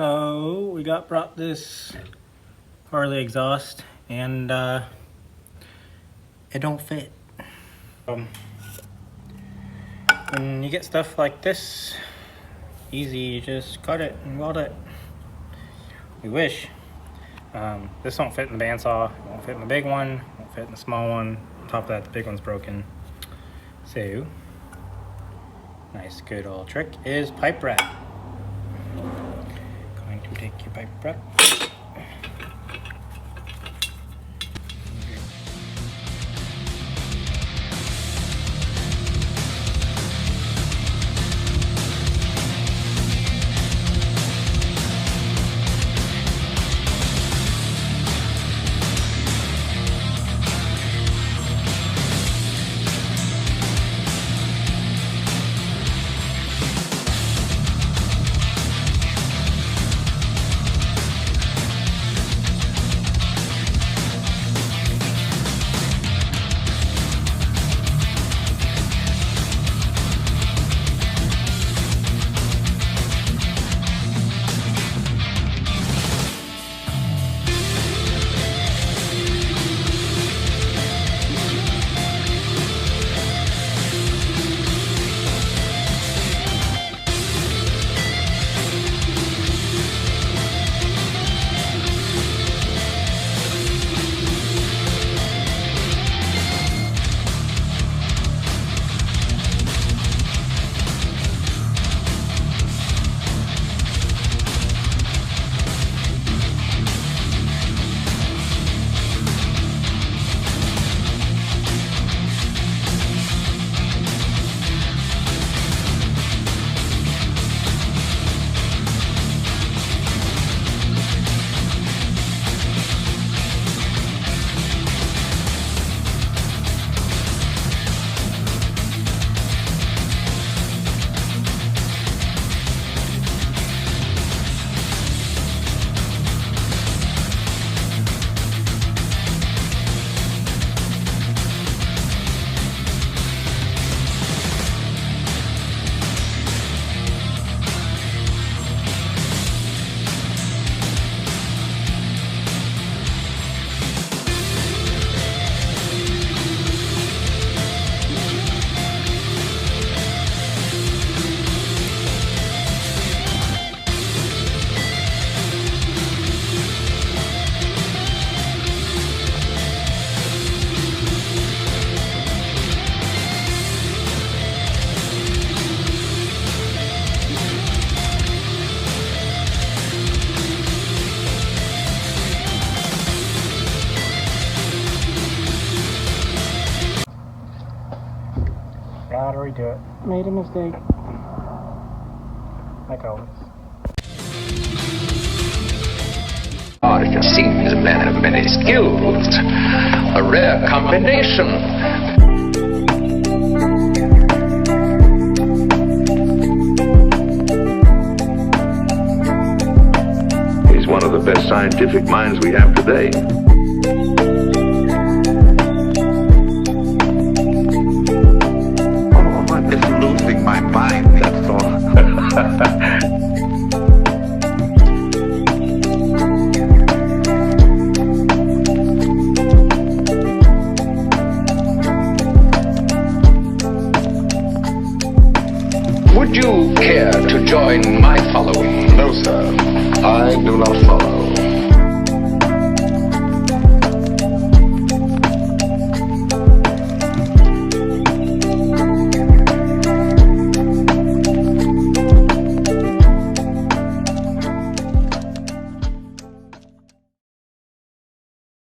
So we got brought this Harley exhaust and it don't fit. When you get stuff like this, easy, you just cut it and weld it. We wish. This won't fit in the bandsaw, it won't fit in the big one, it won't fit in the small one. On top of that, the big one's broken. So, nice good old trick is pipe wrap. Going to take your pipe wrap. Gotta redo it. Made a mistake. Like always. Archer seems a man of many skills. A rare combination. He's one of the best scientific minds we have today. Oh, I'm just losing my mind, that's all.